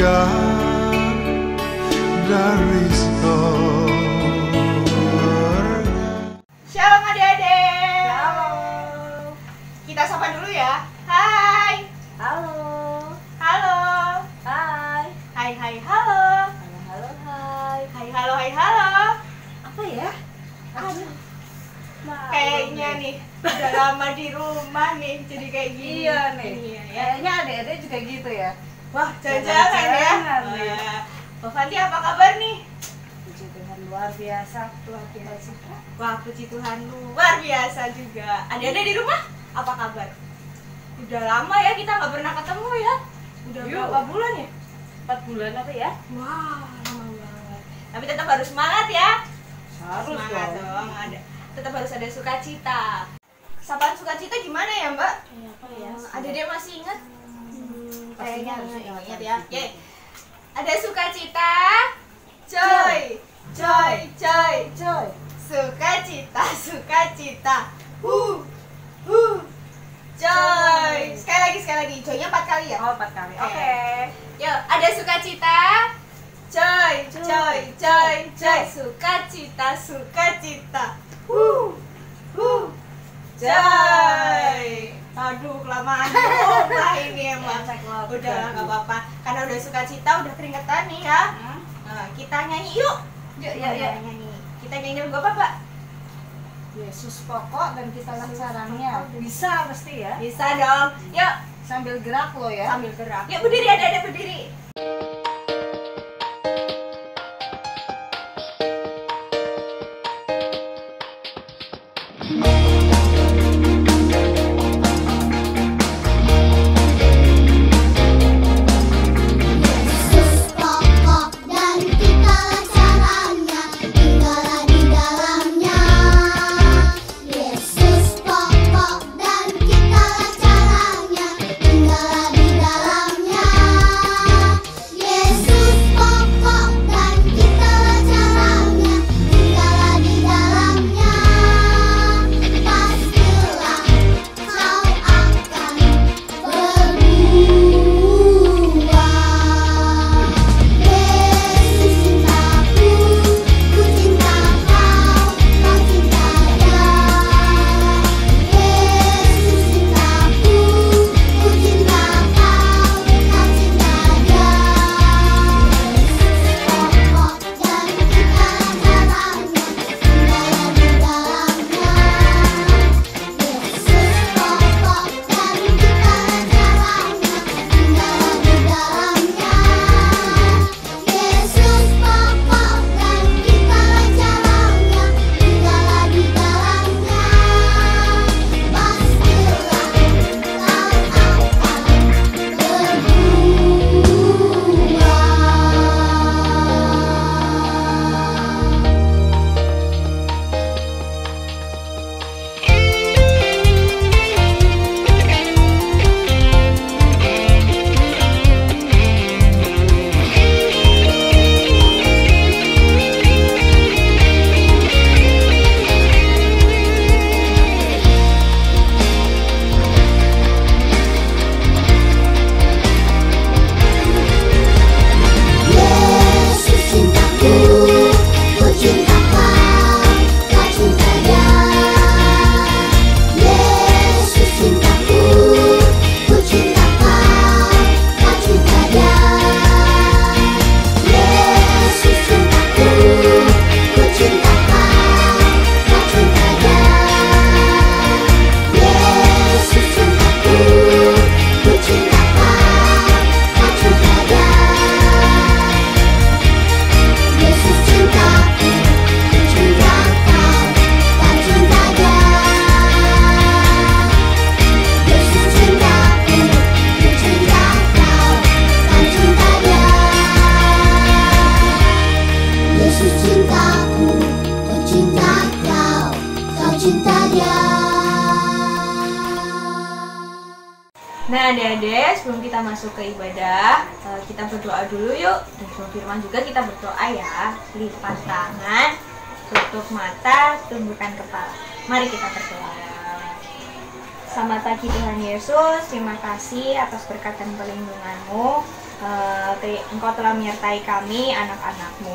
surga dari surga. Shalom adik-adik. Shalom. Kita sapa dulu ya. Hai. Halo. Halo. Hai. Hai hai halo. Halo halo hai. Hai halo hai halo. Apa ya? Aduh, Maaf, kayaknya nih udah lama di rumah nih jadi kayak gini. Iya nih. Iya, ya. Kayaknya adik-adik juga gitu ya. Wah, jangan-jangan ya. Jangan-jangan nih. Wah, Mbak Fanti apa kabar nih? Puji Tuhan luar biasa. Luar biasa. Wah, puji Tuhan luar biasa juga. Adik-adik di rumah apa kabar? Udah lama ya kita nggak pernah ketemu ya. Udah Yuk. berapa bulan ya? 4 bulan apa ya? Wah, lama banget. Tapi tetap harus semangat ya. Harus Semangat dong. dong. Tetap harus ada sukacita. Sapaan sukacita gimana ya, Mbak? Apa ya? Adik-adik masih ingat? Kayaknya harus ingat ya. Oke. Ada sukacita. Joy. Joy, joy, Joy. sukacita, sukacita. Joy. Sekali lagi. Joy-nya 4 kali ya? Oh, 4 kali. Oke. Oke. Yuk, ada sukacita. Joy, joy, joy, joy. Sukacita, sukacita. Joy. Aduh, kelamaan lupa ini emang. Udah nggak apa-apa. Karena udah sukacita, udah keringetan nih ya. Nah, kita nyanyi yuk. Yuk. Nyanyi. Kita nyanyi lagu apa, Pak? Yesus pokok dan kita caranya. Bisa pasti ya. Bisa dong. Yuk, Sambil gerak lo ya. sambil gerak. Yuk berdiri, ada berdiri. Yesus pokok dan kitalah caranya, tinggallah di dalamnya. Yesus pokok dan kitalah caranya, tinggallah di dalamnya. Yesus pokok dan kitalah caranya, tinggallah di dalamnya. Pastilah kau akan berbuah. Yesus cintaku, ku cinta kau, kau cinta Dia. Yesus cintaku, ku cinta kau, kau cinta Dia. Yesus pokok dan kitalah caranya, tinggallah di dalamnya. Yesus pokok dan kitalah caranya, tinggallah di dalamnya. Yesus pokok dan kitalah caranya, tinggallah di dalamnya. Pastilah kau akan berbuah. Yesus cintaku, ku cinta kau, kau cinta Dia. Yesus cintaku, ku cinta kau, kau cinta Dia. Yesus cintaku, ku cinta kau, kau cinta Dia. Yesus cintaku, ku cinta kau, kau cinta Dia. Yesus cintaku, ku cinta kau, kau cinta Dia. Yesus cintaku, ku cinta kau, kau cinta Dia. Yesus cintaku, ku cinta kau, kau cinta Dia. Nah, adik-adik, sebelum kita masuk ke ibadah, kita berdoa dulu yuk. Dan sebelum firman juga kita berdoa ya. Lipat tangan, tutup mata, tundukkan kepala. Mari kita berdoa. Selamat pagi Tuhan Yesus, terima kasih atas berkat dan perlindungan-Mu. Engkau telah menyertai kami, anak-anak-Mu.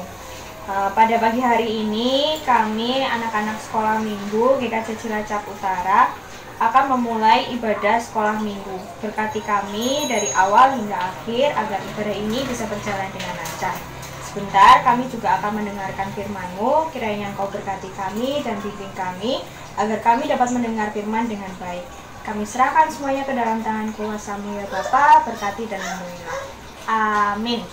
Pada pagi hari ini, kami anak-anak sekolah minggu GKJ Cilacap Utara akan memulai ibadah sekolah minggu. Berkati kami dari awal hingga akhir agar ibadah ini bisa berjalan dengan lancar. Sebentar kami juga akan mendengarkan firman-Mu. Kiranya Engkau berkati kami dan bimbing kami agar kami dapat mendengar firman dengan baik. Kami serahkan semuanya ke dalam tangan kuasa-Mu ya Bapa, berkati dan lindungilah. Amin.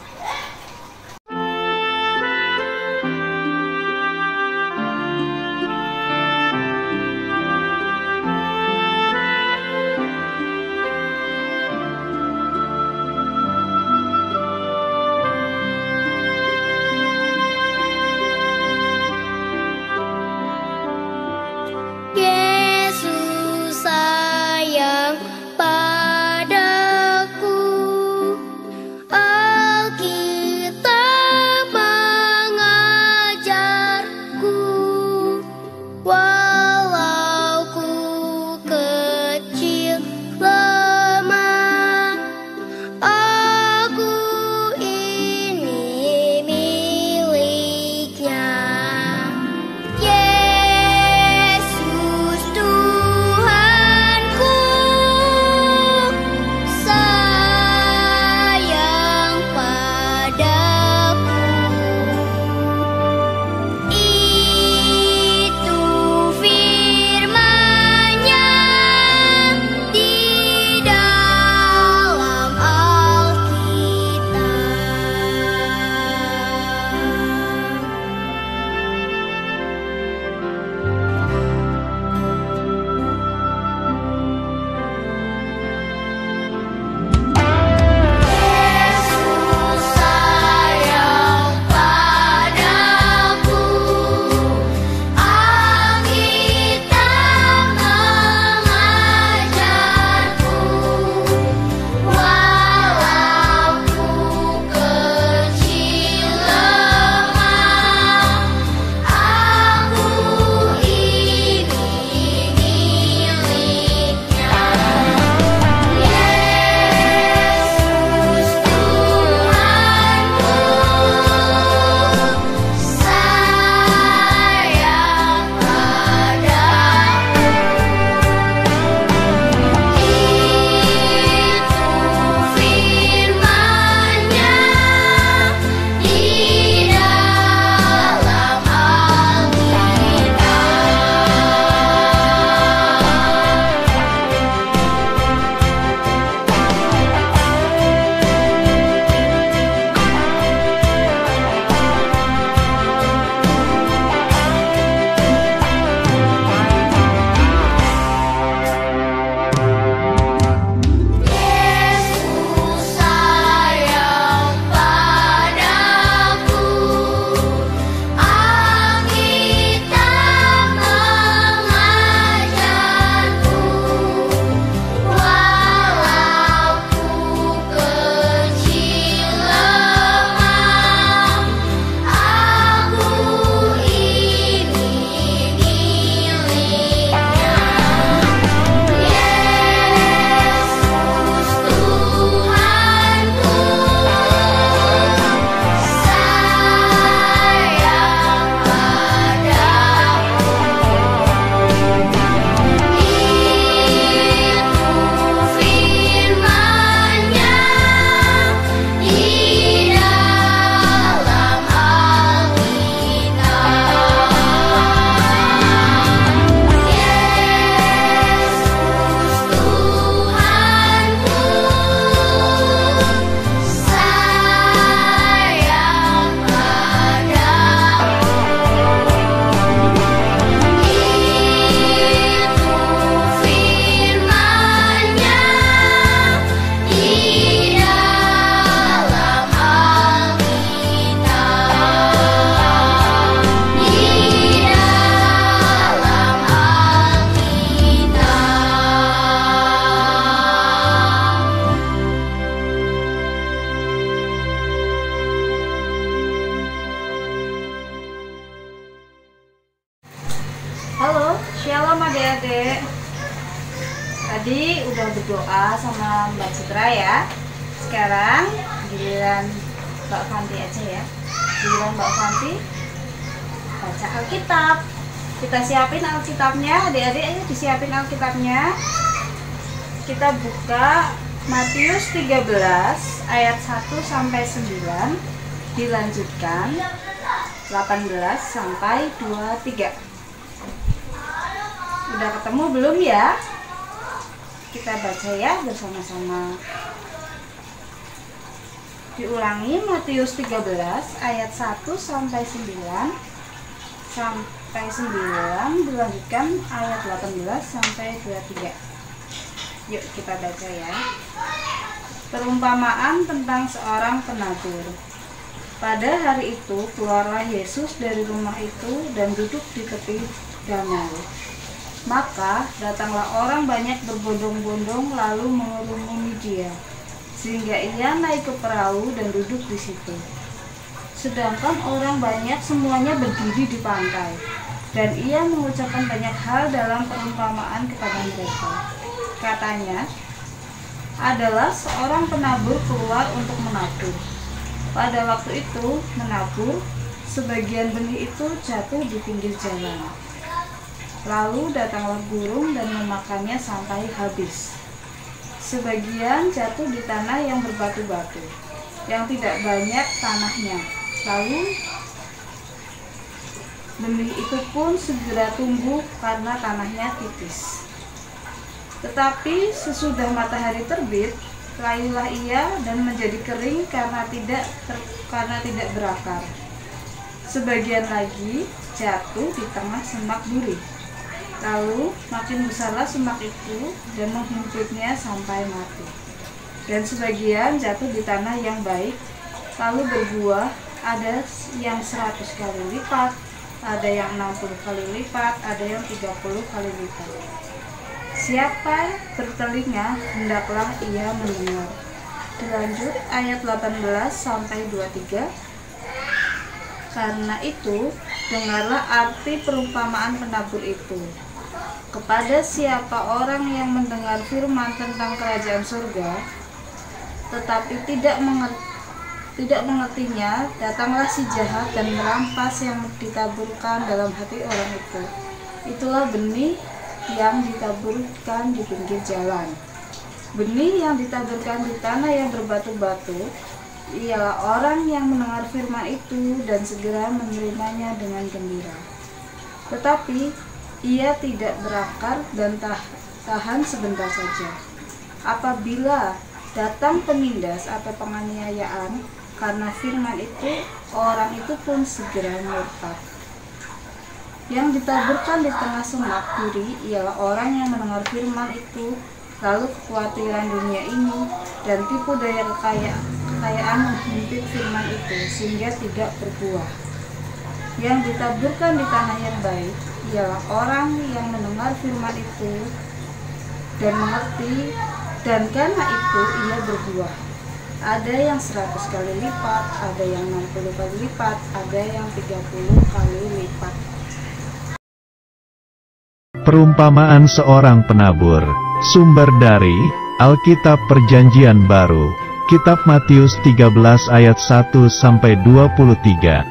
Yesus sayang padaku, Alkitab mengajarku, walau ku kecil lemah, aku ini miliknya. Yesus Tuhanku sayang padaku, itu firman-Nya di dalam Alkitab. Yesus sayang padaku, Alkitab mengajarku, walau ku kecil lemah, aku ini miliknya. Yesus Tuhanku sayang padaku, itu firman-Nya di dalam Yesus sayang padaku, Alkitab mengajarku, walau ku kecil lemah, aku ini miliknya. Yesus Tuhanku sayang padaku, itu firman-Nya di dalam Alkitab. Yesus Tuhanku sayang padaku, itu firman-Nya di dalam Alkitab, di dalam Halo, shalom adik-adik. Tadi Tadi udah berdoa sama Mbak Citra ya. Sekarang giliran Mbak Fanti aja ya. Giliran Mbak Fanti baca Alkitab. Kita siapin Alkitabnya, adik-adik ayo disiapin Alkitabnya. Kita buka Matius 13 ayat 1 sampai 9, dilanjutkan 18 sampai 23. Udah ketemu belum ya? Kita baca ya bersama-sama. Diulangi Matius 13 ayat 1 sampai 9 dilanjutkan ayat 18 sampai 23. Yuk kita baca ya. Perumpamaan tentang seorang penabur. Pada hari itu keluarlah Yesus dari rumah itu dan duduk di tepi danau. Maka datanglah orang banyak berbondong-bondong lalu mengerumuni dia, sehingga ia naik ke perahu dan duduk di situ. Sedangkan orang banyak semuanya berdiri di pantai, dan ia mengucapkan banyak hal dalam perumpamaan kepada mereka. Katanya, adalah seorang penabur keluar untuk menabur. Pada waktu itu menabur, sebagian benih itu jatuh di pinggir jalan. Lalu datanglah burung dan memakannya sampai habis. Sebagian jatuh di tanah yang berbatu-batu, yang tidak banyak tanahnya. Lalu benih itu pun segera tumbuh karena tanahnya tipis. Tetapi sesudah matahari terbit, layulah ia dan menjadi kering karena tidak berakar. Sebagian lagi jatuh di tengah semak duri. Lalu makin besarlah semak itu dan menghimpitnya sampai mati. Dan sebagian jatuh di tanah yang baik, lalu berbuah, ada yang 100 kali lipat, ada yang 60 kali lipat, ada yang 30 kali lipat. Siapa bertelinga, hendaklah ia mendengar. Dilanjut ayat 18 sampai 23. Karena itu, dengarlah arti perumpamaan penabur itu. Kepada siapa orang yang mendengar firman tentang kerajaan surga, tetapi tidak mengertinya, datanglah si jahat dan merampas yang ditaburkan dalam hati orang itu. Itulah benih yang ditaburkan di pinggir jalan. Benih yang ditaburkan di tanah yang berbatu-batu ialah orang yang mendengar firman itu dan segera menerimanya dengan gembira. Tetapi ia tidak berakar dan tahan sebentar saja. Apabila datang penindas atau penganiayaan karena firman itu, orang itu pun segera murtad. Yang ditaburkan di tengah semak duri ialah orang yang mendengar firman itu, lalu kekhawatiran dunia ini dan tipu daya kekayaan menghimpit firman itu sehingga tidak berbuah. Yang ditaburkan di tanah yang baik ialah orang yang mendengar firman itu dan mengerti, dan karena itu ia berbuah. Ada yang 100 kali lipat, ada yang 60 kali lipat, ada yang 30 kali lipat. Perumpamaan seorang penabur. Sumber dari Alkitab Perjanjian Baru, Kitab Matius 13 ayat 1 sampai 23.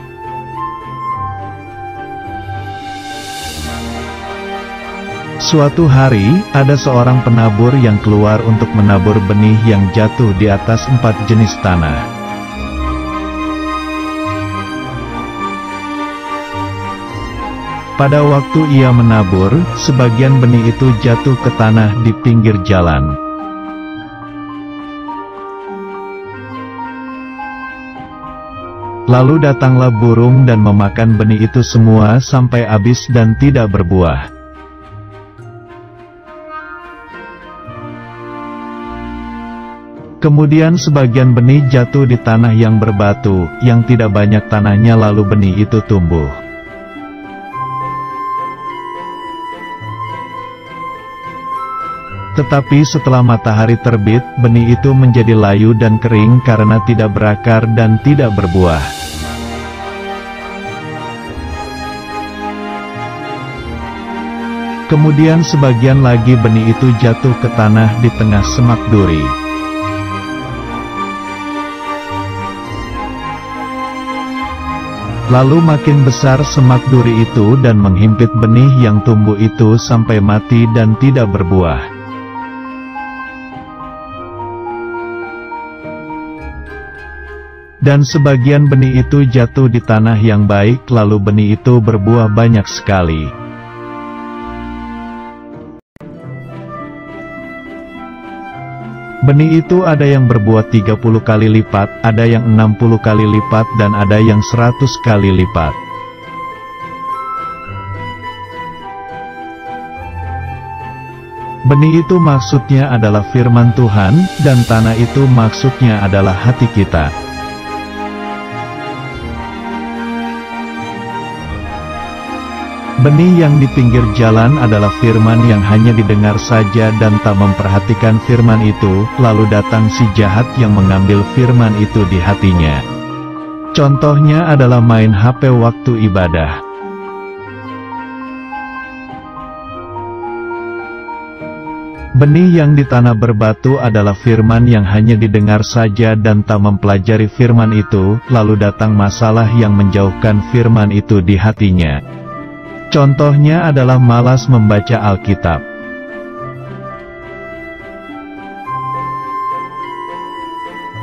Suatu hari, ada seorang penabur yang keluar untuk menabur benih yang jatuh di atas 4 jenis tanah. Pada waktu ia menabur, sebagian benih itu jatuh ke tanah di pinggir jalan. Lalu datanglah burung dan memakan benih itu semua sampai habis dan tidak berbuah. Kemudian sebagian benih jatuh di tanah yang berbatu, yang tidak banyak tanahnya, lalu benih itu tumbuh. Tetapi setelah matahari terbit, benih itu menjadi layu dan kering karena tidak berakar dan tidak berbuah. Kemudian sebagian lagi benih itu jatuh ke tanah di tengah semak duri. Lalu makin besar semak duri itu dan menghimpit benih yang tumbuh itu sampai mati dan tidak berbuah. Dan sebagian benih itu jatuh di tanah yang baik, lalu benih itu berbuah banyak sekali. Benih itu ada yang berbuah 30 kali lipat, ada yang 60 kali lipat, dan ada yang 100 kali lipat. Benih itu maksudnya adalah firman Tuhan, dan tanah itu maksudnya adalah hati kita. Benih yang di pinggir jalan adalah firman yang hanya didengar saja dan tak memperhatikan firman itu, lalu datang si jahat yang mengambil firman itu di hatinya. Contohnya adalah main HP waktu ibadah. Benih yang di tanah berbatu adalah firman yang hanya didengar saja dan tak mempelajari firman itu, lalu datang masalah yang menjauhkan firman itu di hatinya. Contohnya adalah malas membaca Alkitab.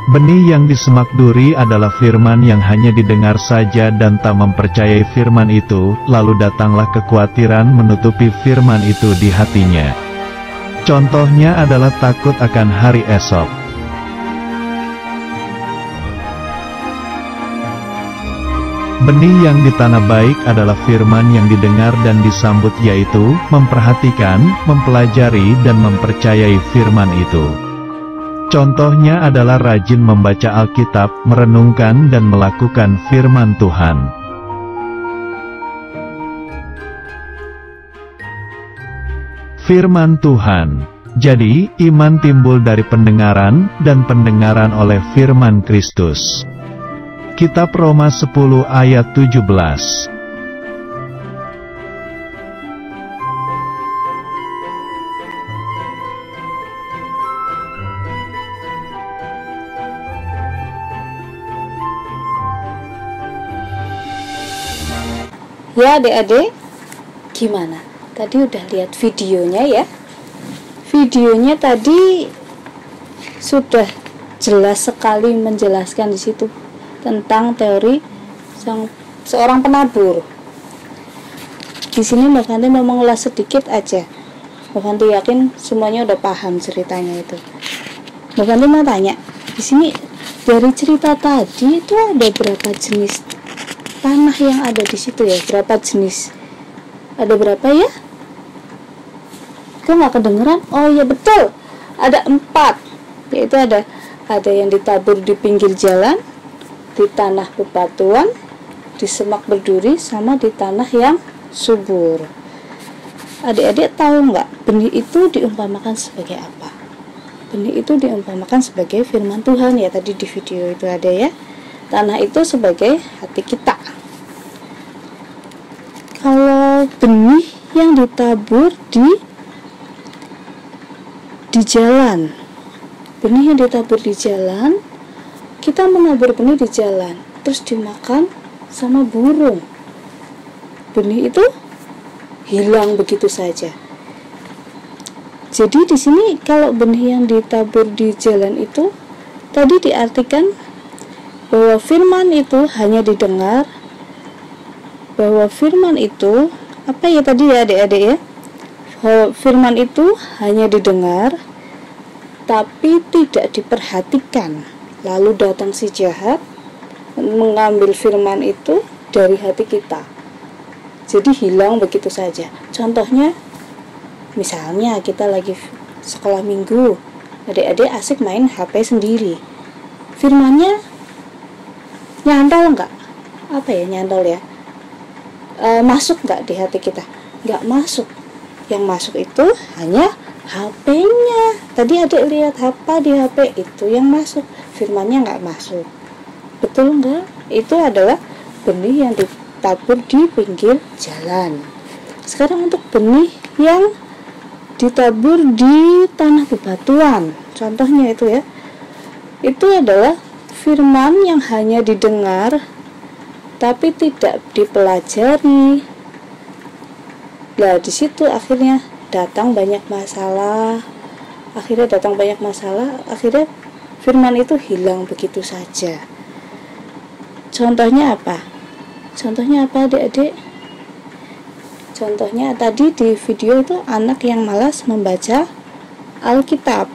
Benih yang di semak duri adalah firman yang hanya didengar saja dan tak mempercayai firman itu, lalu datanglah kekhawatiran menutupi firman itu di hatinya. Contohnya adalah takut akan hari esok. Benih yang di tanah baik adalah firman yang didengar dan disambut, yaitu memperhatikan, mempelajari dan mempercayai firman itu. Contohnya adalah rajin membaca Alkitab, merenungkan dan melakukan firman Tuhan. Firman Tuhan. Jadi, iman timbul dari pendengaran, dan pendengaran oleh firman Kristus. Kitab Roma 10 ayat 17. Ya adik-adik, gimana? Tadi udah lihat videonya ya? Videonya tadi sudah jelas sekali menjelaskan di situ tentang teori seorang penabur. Di sini Mbak Fanti mau mengulas sedikit aja. Mbak Fanti yakin semuanya udah paham ceritanya itu. Mbak Fanti mau tanya, di sini dari cerita tadi itu ada berapa jenis tanah yang ada di situ ya? Berapa jenis? Ada berapa ya? Kok nggak kedengeran? Oh iya betul, ada 4. Yaitu ada yang ditabur di pinggir jalan, di tanah bebatuan, di semak berduri, sama di tanah yang subur. Adik-adik tahu nggak benih itu diumpamakan sebagai apa? Benih itu diumpamakan sebagai firman Tuhan ya, tadi di video itu ada ya. Tanah itu sebagai hati kita. Kalau benih yang ditabur di jalan, benih yang ditabur di jalan, kita menabur benih di jalan, terus dimakan sama burung. Benih itu hilang begitu saja. Jadi di sini kalau benih yang ditabur di jalan itu tadi diartikan bahwa firman itu hanya didengar, bahwa firman itu apa ya tadi ya adik-adik ya? Firman itu hanya didengar tapi tidak diperhatikan. Lalu datang si jahat mengambil firman itu dari hati kita. Jadi hilang begitu saja. Contohnya, misalnya kita lagi sekolah minggu, adik-adik asik main HP sendiri. Firmannya nyantol nggak? Apa ya nyantol ya? Masuk nggak di hati kita? Nggak masuk. Yang masuk itu hanya HP-nya. Tadi adik lihat apa di HP itu yang masuk. Firmannya nggak masuk. Betul nggak? Itu adalah benih yang ditabur di pinggir jalan. Sekarang untuk benih yang ditabur di tanah bebatuan, contohnya itu ya, itu adalah firman yang hanya didengar tapi tidak dipelajari. Nah, di situ akhirnya datang banyak masalah. Akhirnya firman itu hilang begitu saja. Contohnya apa? Adik-adik? Contohnya tadi di video itu anak yang malas membaca Alkitab.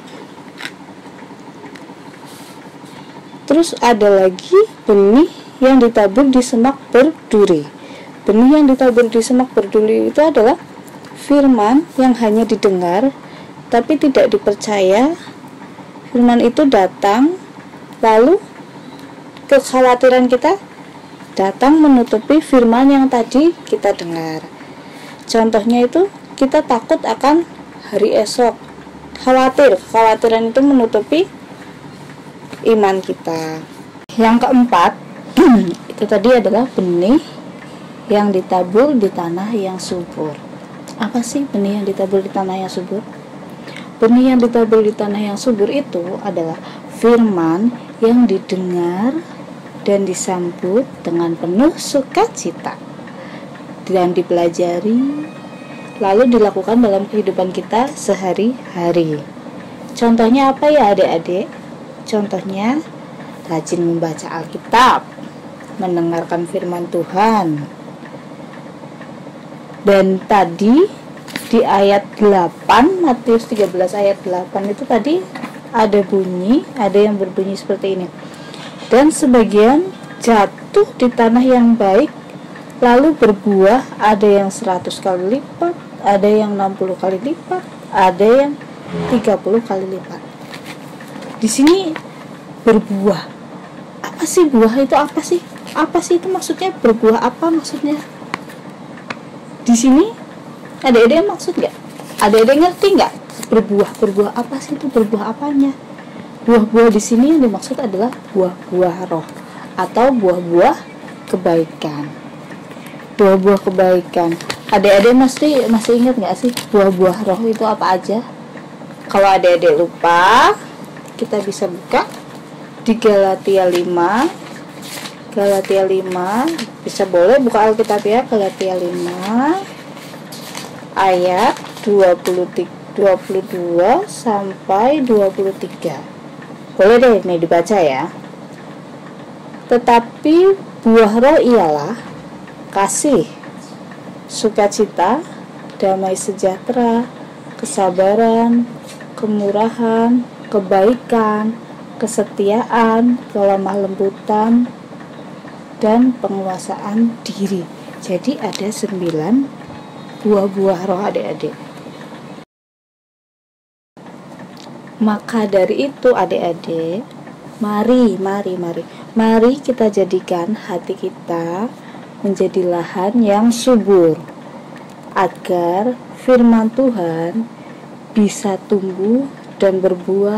Terus ada lagi benih yang ditabur di semak berduri. Benih yang ditabur di semak berduri itu adalah firman yang hanya didengar tapi tidak dipercaya. Firman itu datang, lalu kekhawatiran kita datang menutupi firman yang tadi kita dengar. Contohnya itu kita takut akan hari esok. Kekhawatiran itu menutupi iman kita. Yang keempat, itu tadi adalah benih yang ditabur di tanah yang subur. Apa sih benih yang ditabur di tanah yang subur? Benih yang ditabur di tanah yang subur itu adalah firman yang didengar dan disambut dengan penuh sukacita dan dipelajari lalu dilakukan dalam kehidupan kita sehari-hari. Contohnya apa ya adik-adik? Contohnya rajin membaca Alkitab, mendengarkan firman Tuhan. Dan tadi di ayat 8, Matius 13 ayat 8 itu tadi ada yang berbunyi seperti ini. Dan sebagian jatuh di tanah yang baik, lalu berbuah, ada yang 100 kali lipat, ada yang 60 kali lipat, ada yang 30 kali lipat. Di sini berbuah. Apa sih buah itu? Apa sih itu maksudnya? Berbuah apa maksudnya? Di sini adik-adik maksud nggak? Adik-adik ngerti nggak? Berbuah apa sih itu? Berbuah apanya? Buah-buah di sini yang dimaksud adalah buah-buah roh atau buah-buah kebaikan. Buah-buah kebaikan. Adik-adik masih ingat nggak sih buah-buah roh itu apa aja? Kalau adik-adik lupa, kita bisa buka di Galatia 5. Bisa boleh buka Alkitab ya, Galatia 5 ayat 22 sampai 23. Boleh deh ini dibaca ya. Tetapi buah roh ialah kasih, sukacita, damai sejahtera, kesabaran, kemurahan, kebaikan, kesetiaan, kelemah lembutan, dan penguasaan diri. Jadi ada 9 buah-buah roh adik-adik. Maka dari itu adik-adik, mari kita jadikan hati kita menjadi lahan yang subur agar firman Tuhan bisa tumbuh dan berbuah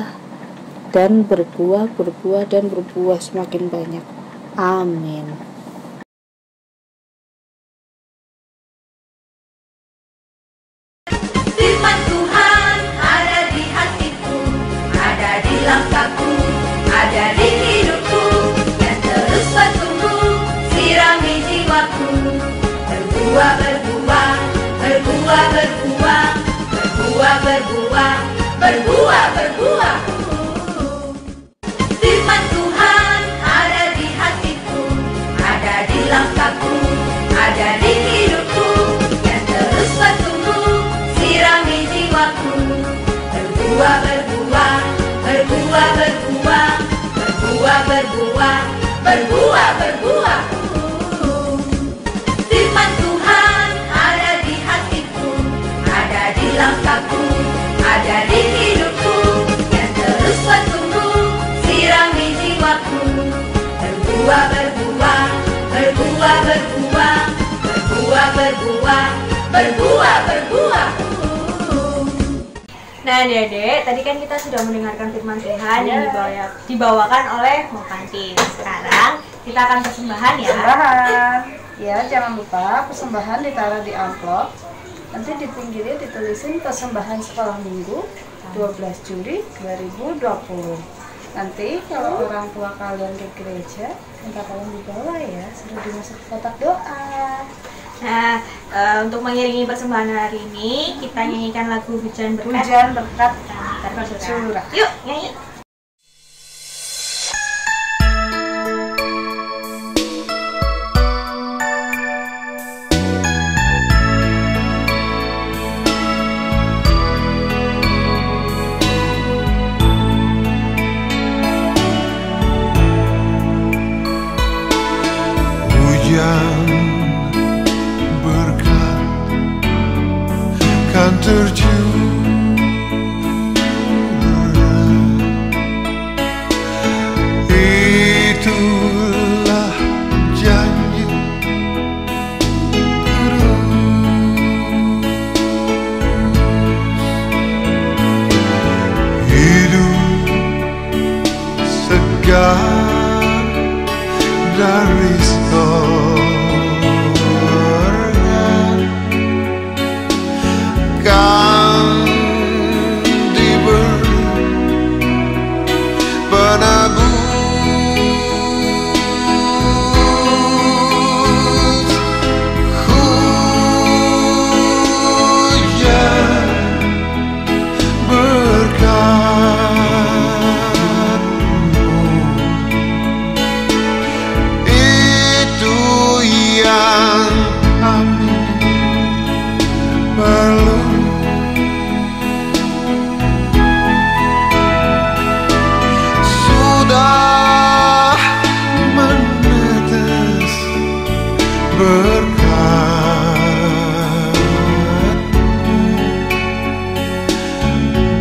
semakin banyak. Amin. Firman Tuhan ada di hatiku, ada di langkahku, ada di hidupku, dan terus bertumbuh, sirami jiwaku. Berbuah, berbuah, berbuah, berbuah, berbuah, berbuah, berbuah, berbuah. Firman Tuhan ada di hatiku, ada di langkahku, ada di hidupku, dan terus bertumbuh, sirami jiwaku. Berbuah, berbuah, berbuah, berbuah, berbuah, berbuah, berbuah, berbuah. Firman Tuhan ada di hatiku, ada di langkahku, ada di hidupku, dan terus bertumbuh, sirami jiwaku. Berbuah, berbuah, berbuah, berbuah, berbuah, berbuah, berbuah, berbuah. Nah adik-adik, tadi kan kita sudah mendengarkan firman Tuhan yang dibawakan oleh Mokanti. Sekarang kita akan persembahan ya. Persembahan. Ya, jangan lupa persembahan ditaruh di amplop Nanti di pinggirnya ditulisin persembahan sekolah minggu 12 Juli 2020. Nanti kalau orang tua kalian ke gereja, minta kalian dibawa ya, sudah dimasuk kotak doa. Nah, untuk mengiringi persembahan hari ini, kita nyanyikan lagu Hujan Berkat. Hujan berkat Tercurah. Yuk, nyanyi. Hujan berkat kan tercurah, itulah janji terus hidup segar dari sorga kan diberi penebus. Hujan berkat-Mu, itu yang kami perlu. Sudah menetes berkat-Mu,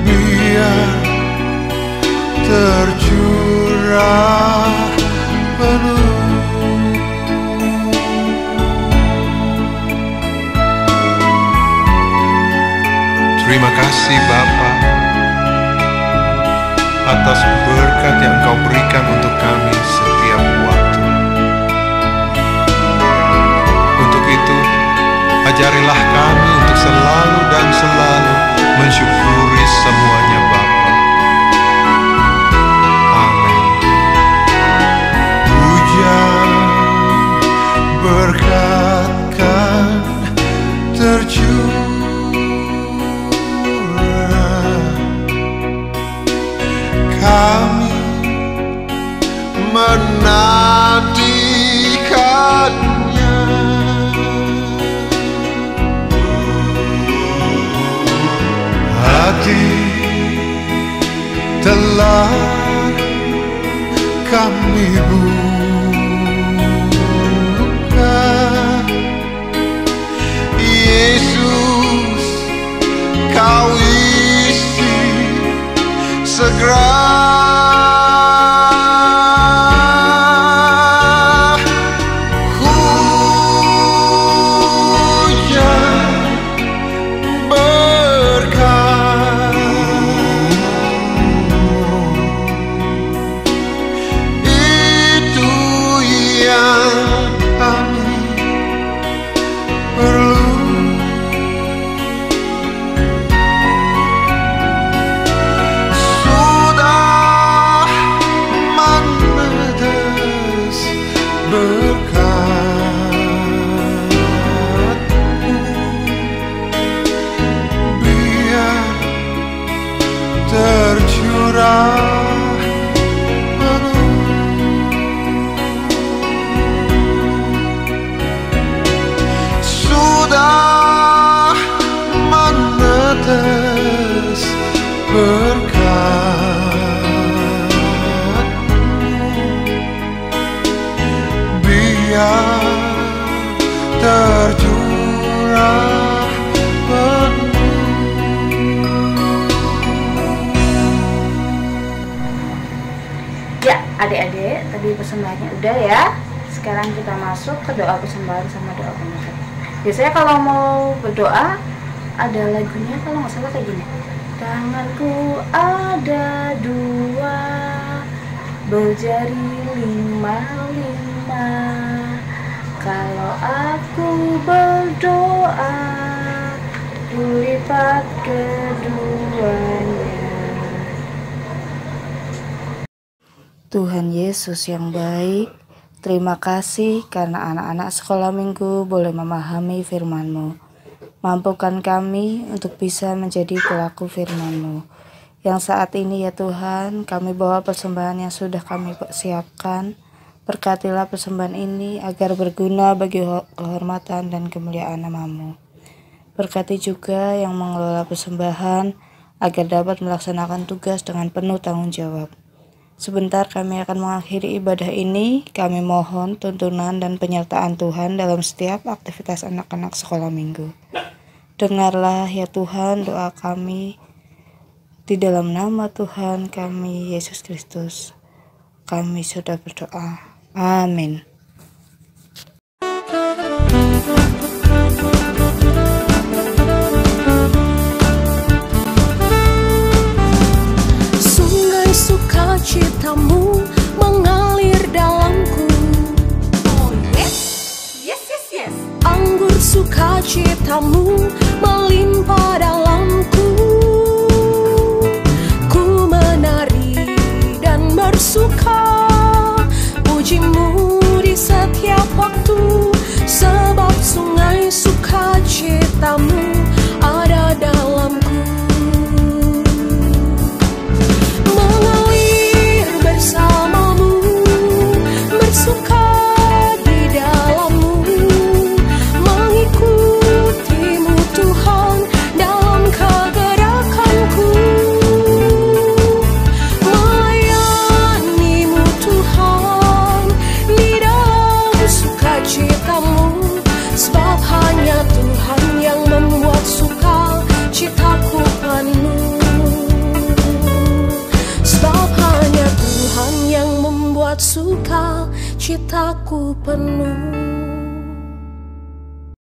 biar tercurah penuh. Terima kasih Bapa atas berkat yang Kau berikan untuk kami setiap waktu. Untuk itu, ajarilah kami untuk selalu dan selalu mensyukuri semuanya Bapa. Amin. Hujan berkat kan tercurah, kami menantikannya. Hati telah kami buka, Yesus Kau isi segera. Tercurah penuh. Ya, adik-adik, tadi persembahannya udah ya. Sekarang kita masuk ke doa persembahan sama doa penutup. Biasanya kalau mau berdoa ada lagunya, kalau nggak salah kayak gini. Tanganku ada dua, berjari 5, kalau aku berdoa kulipat keduanya. Tuhan Yesus yang baik, terima kasih karena anak-anak sekolah minggu boleh memahami firman-Mu. Mampukan kami untuk bisa menjadi pelaku firman-Mu. Yang saat ini ya Tuhan, kami bawa persembahan yang sudah kami siapkan. Berkatilah persembahan ini agar berguna bagi kehormatan dan kemuliaan nama-Mu. Berkati juga yang mengelola persembahan agar dapat melaksanakan tugas dengan penuh tanggung jawab. Sebentar kami akan mengakhiri ibadah ini. Kami mohon tuntunan dan penyertaan Tuhan dalam setiap aktivitas anak-anak sekolah minggu. Dengarlah ya Tuhan doa kami. Di dalam nama Tuhan kami, Yesus Kristus, kami sudah berdoa. Amin. Sungai sukacitamu mengalir dalamku. Oh yes, yes, yes, yes. Anggur sukacitamu melimpah dalamku. Ku menari dan bersuka, pujimu di setiap waktu, sebab sungai sukacitamu ada dalamku. Mengalir bersamamu, bersuka di dalammu, mengikutimu Tuhan dalam kegerakanku, melayanimu Tuhan di dalam sukacitamu, sebab hanya Tuhan yang membuat sukacitaku penuh. Sebab hanya Tuhan yang membuat sukacitaku penuh.